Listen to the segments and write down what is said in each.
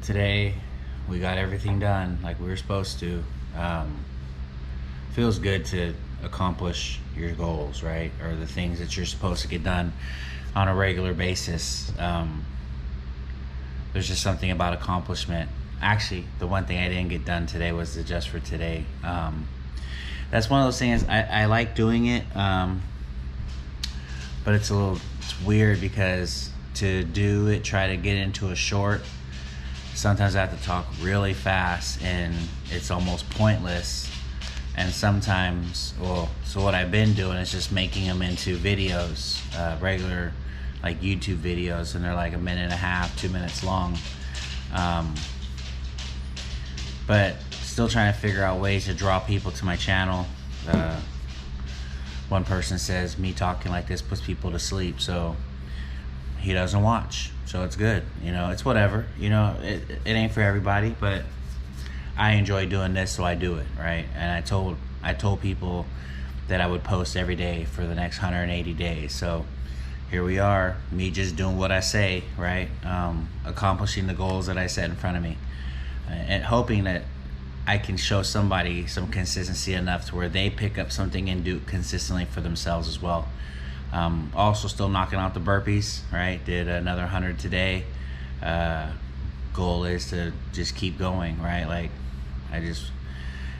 Today we got everything done like we were supposed to. Feels good to accomplish your goals, right? Or the things that you're supposed to get done on a regular basis. There's just something about accomplishment. Actually, the one thing I didn't get done today was the just for today. That's one of those things I like doing it, but it's weird because to do it, try to get into a short, sometimes I have to talk really fast and it's almost pointless. And sometimes, so what I've been doing is just making them into videos, regular like YouTube videos, and they're like 1.5 minutes, 2 minutes long. But still trying to figure out ways to draw people to my channel. One person says me talking like this puts people to sleep, so he doesn't watch. So it's good, it's whatever, it ain't for everybody, but I enjoy doing this, so I do it, right? And I told people that I would post every day for the next 180 days. So here we are, me just doing what I say, right? Accomplishing the goals that I set in front of me, and hoping that I can show somebody some consistency enough to where they pick up something and do consistently for themselves as well. Also still knocking out the burpees, right? Did another 100 today. Goal is to just keep going, right? Like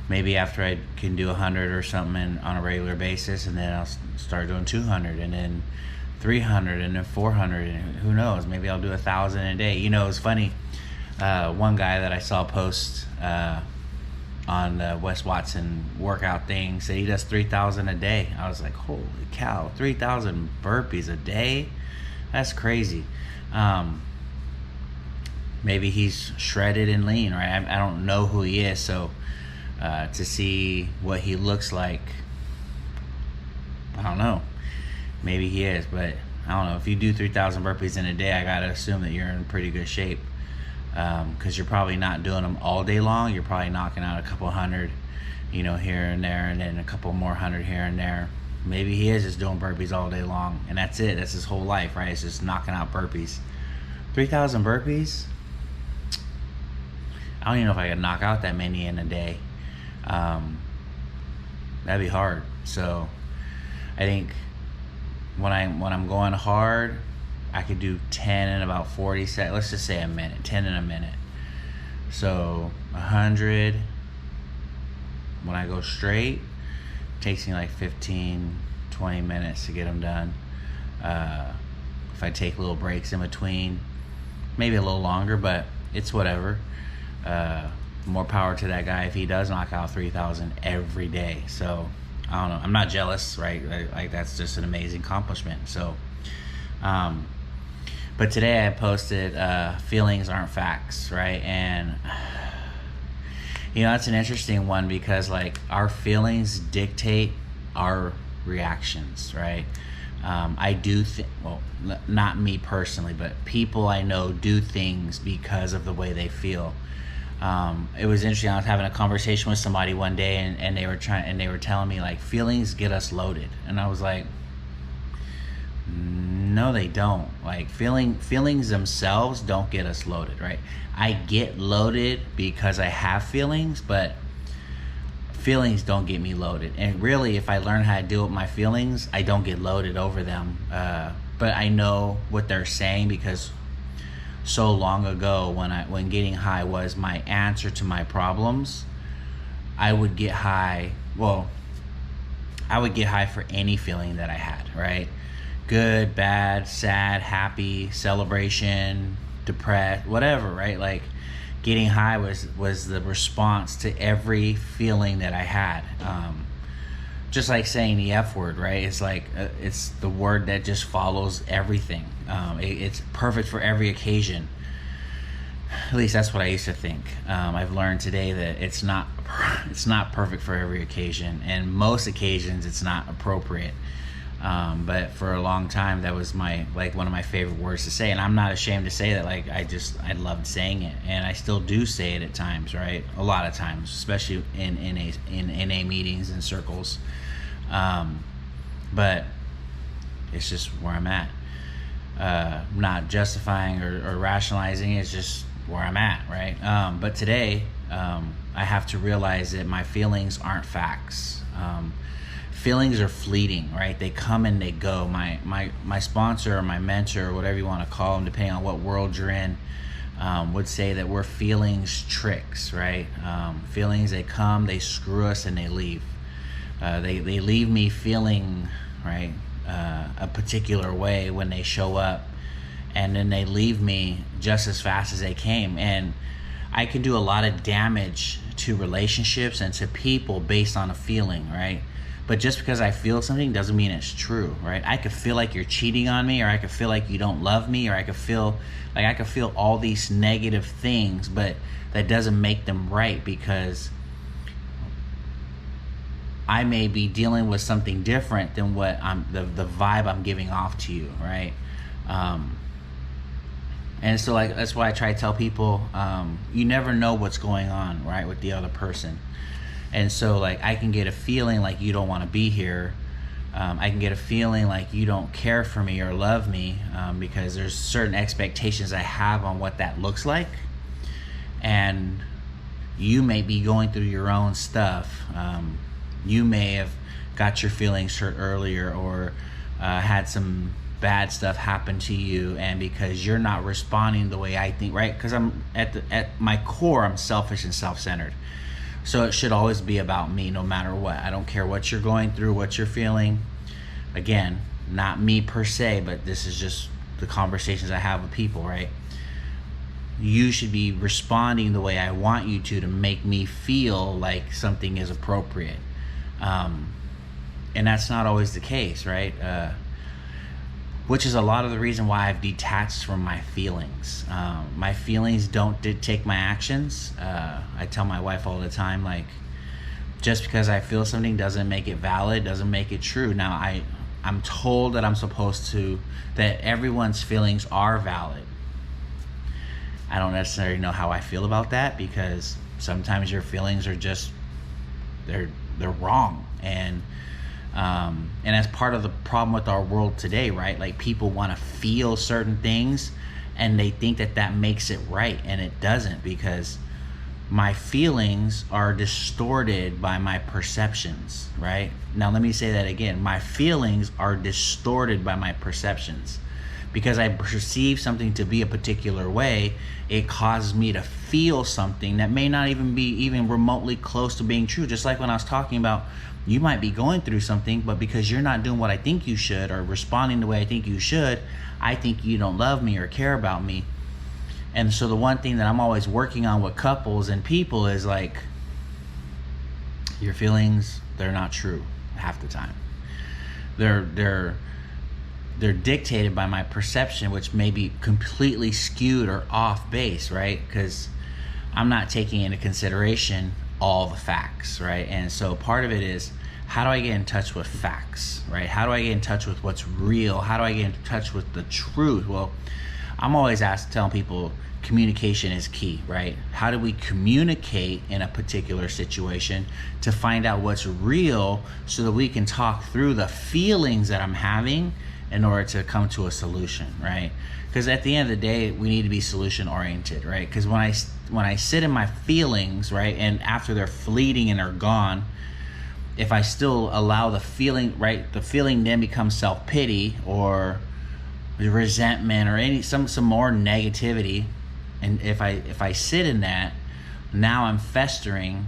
maybe after I can do 100 or something on a regular basis, and then I'll start doing 200 and then 300 and then 400, and who knows, maybe I'll do 1,000 a day. It's funny, one guy that I saw post on the Wes Watson workout thing said he does 3,000 a day. I was like, holy cow, 3,000 burpees a day? That's crazy. Maybe he's shredded and lean, right? I don't know who he is, so to see what he looks like, I don't know. Maybe he is, but I don't know. If you do 3,000 burpees in a day, I gotta assume that you're in pretty good shape, because you're probably not doing them all day long. You're probably knocking out a couple hundred, here and there, and then a couple more hundred here and there. Maybe he is just doing burpees all day long, and that's it. That's his whole life, right? It's just knocking out burpees. 3,000 burpees? I don't even know if I could knock out that many in a day. That'd be hard. So I think when I'm going hard, I could do 10 in about 40 seconds. Let's just say a minute, 10 in a minute. So 100, when I go straight, it takes me like 15, 20 minutes to get them done. If I take little breaks in between, maybe a little longer, but it's whatever. More power to that guy if he does knock out 3,000 every day. So I don't know, I'm not jealous, right? Like that's just an amazing accomplishment. So but today I posted feelings aren't facts, right? And that's an interesting one, because like our feelings dictate our reactions, right? I do not me personally, but people I know do things because of the way they feel. It was interesting. I was having a conversation with somebody one day, and they were telling me like feelings get us loaded, and I was like, no, they don't. Like feelings themselves don't get us loaded, right? I get loaded because I have feelings, but feelings don't get me loaded. And really, if I learn how to deal with my feelings, I don't get loaded over them. But I know what they're saying, because so long ago when getting high was my answer to my problems, I would get high. Well, I would get high for any feeling that I had, right? Good, bad, sad, happy, celebration, depressed, whatever, right? Like getting high was the response to every feeling that I had. Just like saying the F word, right? It's like it's the word that just follows everything. It's perfect for every occasion. At least that's what I used to think. I've learned today that it's not perfect for every occasion, and most occasions it's not appropriate. But for a long time, that was one of my favorite words to say, and I'm not ashamed to say that. Like I loved saying it, and I still do say it at times, right? A lot of times, especially in NA meetings and circles. But it's just where I'm at. Not justifying or rationalizing. It's just where I'm at, right? But today, I have to realize that my feelings aren't facts. Feelings are fleeting, right? They come and they go. My sponsor or my mentor, or whatever you want to call them, depending on what world you're in, would say that we're feelings tricks, right? Feelings, they come, they screw us, and they leave. They leave me feeling, right, a particular way when they show up, and then they leave me just as fast as they came. And I can do a lot of damage to relationships and to people based on a feeling, right? But just because I feel something doesn't mean it's true, right? I could feel like you're cheating on me, or I could feel like you don't love me, or I could feel all these negative things, but that doesn't make them right, because I may be dealing with something different than what the vibe I'm giving off to you, right? And so, like, that's why I try to tell people, you never know what's going on, right, with the other person. And so, like, I can get a feeling like you don't want to be here. I can get a feeling like you don't care for me or love me, because there's certain expectations I have on what that looks like. And you may be going through your own stuff. You may have got your feelings hurt earlier, or had some bad stuff happen to you, and because you're not responding the way I think, right? Because I'm at my core, I'm selfish and self-centered. So it should always be about me, no matter what. I don't care what you're going through, what you're feeling. Again, not me per se, but this is just the conversations I have with people, right? You should be responding the way I want you to make me feel like something is appropriate. And that's not always the case, right? Which is a lot of the reason why I've detached from my feelings. My feelings don't dictate my actions. I tell my wife all the time, like, just because I feel something doesn't make it valid, doesn't make it true. Now, I'm told that I'm supposed to, that everyone's feelings are valid. I don't necessarily know how I feel about that, because sometimes your feelings are just, they're wrong. And that's part of the problem with our world today, right? Like, people want to feel certain things and they think that makes it right, and it doesn't, because my feelings are distorted by my perceptions, right? Now, let me say that again. My feelings are distorted by my perceptions. Because I perceive something to be a particular way, it causes me to feel something that may not even be even remotely close to being true. Just like when I was talking about, you might be going through something, but because you're not doing what I think you should, or responding the way I think you should, I think you don't love me or care about me. And so the one thing that I'm always working on with couples and people is, like, your feelings, they're not true half the time. They're dictated by my perception, which may be completely skewed or off base, right? Because I'm not taking into consideration all the facts, right? And so part of it is, how do I get in touch with facts, right? How do I get in touch with what's real? How do I get in touch with the truth? Well, I'm always telling people, communication is key, right? How do we communicate in a particular situation to find out what's real, so that we can talk through the feelings that I'm having in order to come to a solution, right? Because at the end of the day, we need to be solution oriented, right? Because when I sit in my feelings, right, and after they're fleeting and they're gone, if I still allow the feeling, right, the feeling then becomes self-pity or resentment or some more negativity. And if I sit in that, now I'm festering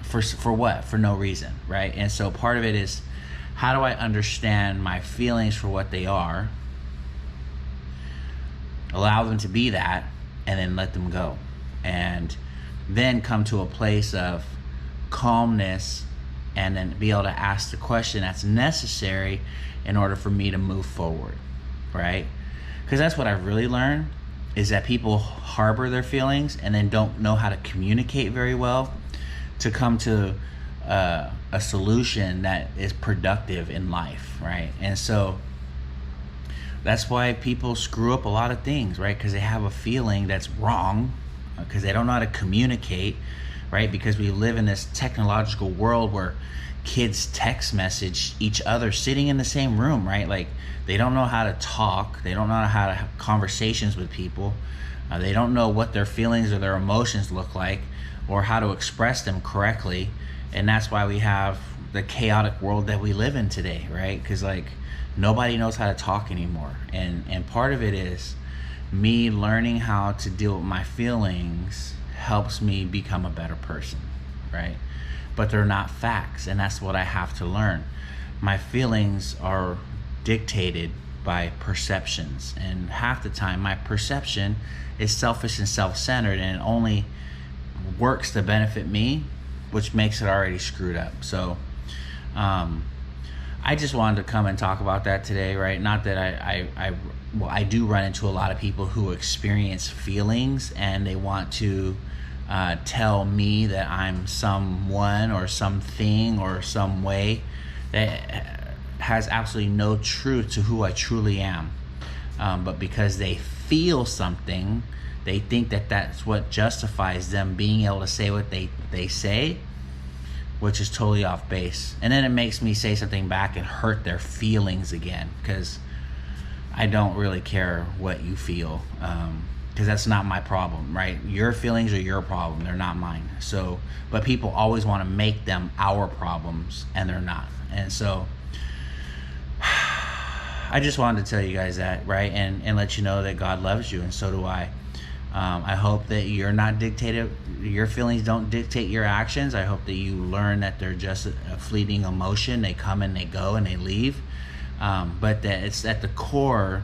for what? For no reason, right? And so part of it is, how do I understand my feelings for what they are, allow them to be that, and then let them go, and then come to a place of calmness, and then be able to ask the question that's necessary in order for me to move forward, right? Because that's what I've really learned, is that people harbor their feelings and then don't know how to communicate very well to come to a solution that is productive in life, right? And so that's why people screw up a lot of things, right? Because they have a feeling that's wrong, because they don't know how to communicate, right? Because we live in this technological world where kids text message each other sitting in the same room, right? Like, they don't know how to talk, they don't know how to have conversations with people, they don't know what their feelings or their emotions look like or how to express them correctly. And that's why we have the chaotic world that we live in today, right? Because like, nobody knows how to talk anymore. And part of it is me learning how to deal with my feelings helps me become a better person, right? But they're not facts, and that's what I have to learn. My feelings are dictated by perceptions, and half the time my perception is selfish and self-centered, and it only works to benefit me, which makes it already screwed up. So I just wanted to come and talk about that today, right? Not that I do run into a lot of people who experience feelings and they want to tell me that I'm someone or something or some way that has absolutely no truth to who I truly am. But because they feel something, they think that that's what justifies them being able to say what they say, which is totally off base. And then it makes me say something back and hurt their feelings again, because I don't really care what you feel, because that's not my problem, right? Your feelings are your problem, they're not mine. So, but people always want to make them our problems, and they're not. And so I just wanted to tell you guys that, right? And let you know that God loves you, and so do I. I hope that you're not dictated, your feelings don't dictate your actions. I hope that you learn that they're just a fleeting emotion. They come and they go and they leave. But that it's at the core